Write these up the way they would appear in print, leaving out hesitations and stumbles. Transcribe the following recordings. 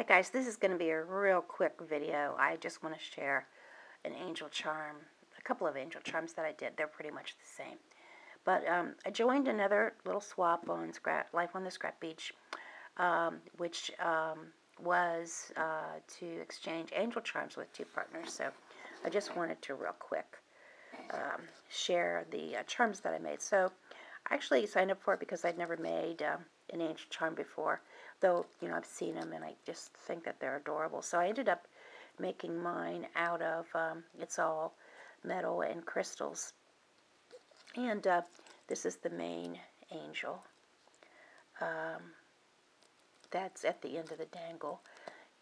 Hi guys, this is going to be a real quick video. I just want to share an angel charm, a couple of angel charms that I did. They're pretty much the same. But I joined another little swap on Life on the Scrap Beach, which was to exchange angel charms with two partners. So I just wanted to real quick share the charms that I made. So I actually signed up for it because I'd never made an angel charm before, though, you know, I've seen them and I just think that they're adorable. So I ended up making mine out of, it's all metal and crystals. And this is the main angel. That's at the end of the dangle.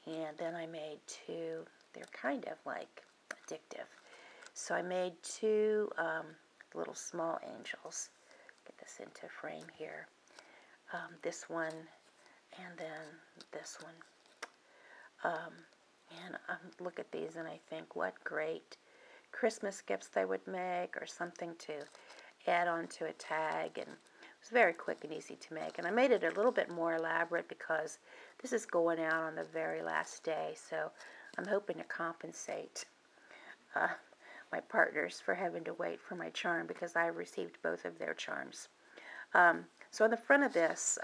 And then I made two, they're kind of like addictive. So I made two little small angels. Get this into frame here. This one and then this one. And look at these and I think what great Christmas gifts they would make, or something to add on to a tag. And it was very quick and easy to make. And I made it a little bit more elaborate because this is going out on the very last day. So I'm hoping to compensate my partners for having to wait for my charm, because I received both of their charms. So on the front of this,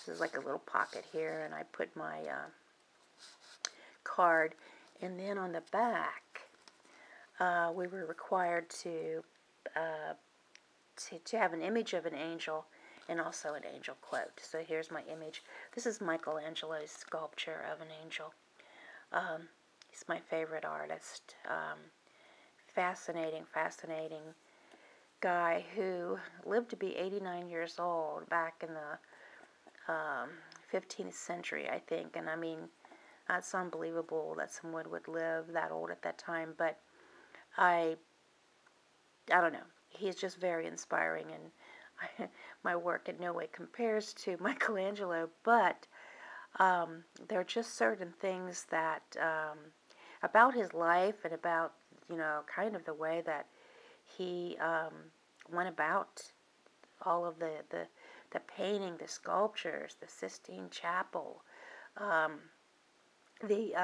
this is like a little pocket here, and I put my card. And then on the back, we were required to have an image of an angel and also an angel quote. So here's my image. This is Michelangelo's sculpture of an angel. He's my favorite artist. Fascinating guy who lived to be 89 years old back in the 15th century, I think. And I mean, that's unbelievable that someone would live that old at that time. But I don't know. He's just very inspiring, and my work in no way compares to Michelangelo. But there are just certain things that about his life and about, you know, kind of the way that he went about all of the painting, the sculptures, the Sistine Chapel, the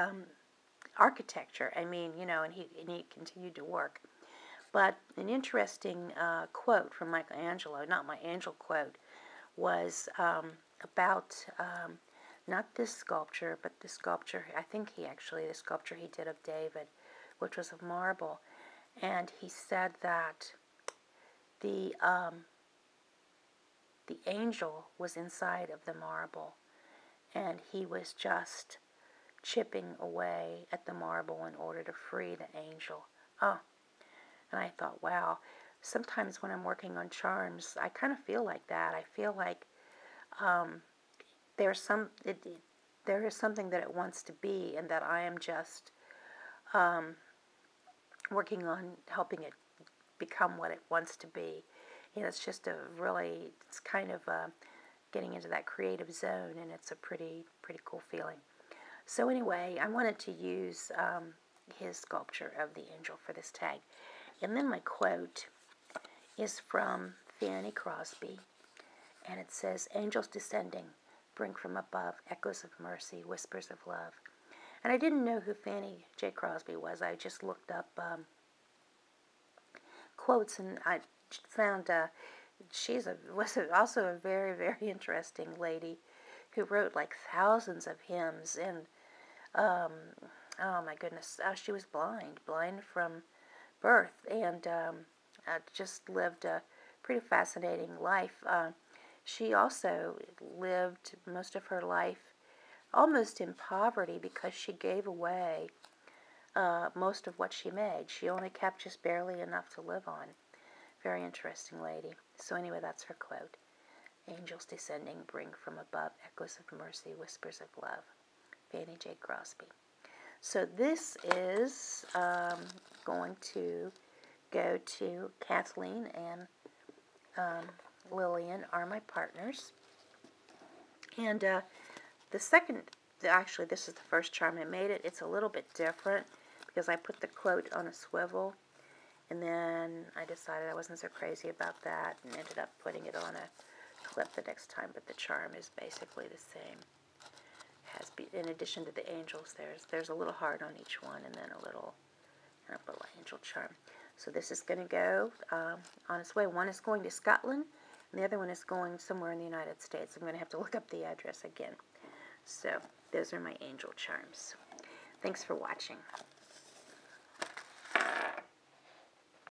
architecture. I mean, you know, and he continued to work. But an interesting quote from Michelangelo, not my angel quote, was about not this sculpture, but the sculpture, I think the sculpture he did of David, which was of marble. And he said that the angel was inside of the marble, and he was just chipping away at the marble in order to free the angel. Oh, and I thought, wow, sometimes when I'm working on charms, I kind of feel like that. I feel like there is something that it wants to be, and that I am just working on helping it become what it wants to be. You know, it's just it's kind of getting into that creative zone, and it's a pretty cool feeling. So anyway, I wanted to use his sculpture of the angel for this tag. And then my quote is from Fanny Crosby, and it says, "Angels descending, bring from above echoes of mercy, whispers of love." And I didn't know who Fanny J. Crosby was. I just looked up quotes, and I found she was also a very interesting lady who wrote like thousands of hymns. And oh my goodness, she was blind from birth, and just lived a pretty fascinating life. She also lived most of her life almost in poverty, because she gave away most of what she made. She only kept just barely enough to live on. Very interesting lady. So anyway, that's her quote. "Angels descending, bring from above echoes of mercy, whispers of love." Fanny J. Crosby. So this is going to go to Kathleen, and Lillian are my partners. And the second, actually this is the first charm I made it. It's a little bit different because I put the quote on a swivel, and then I decided I wasn't so crazy about that and ended up putting it on a clip the next time. But the charm is basically the same. It has in addition to the angels, there's a little heart on each one, and then a little angel charm. So this is going to go on its way. One is going to Scotland, and the other one is going somewhere in the United States. I'm going to have to look up the address again. So those are my angel charms. Thanks for watching.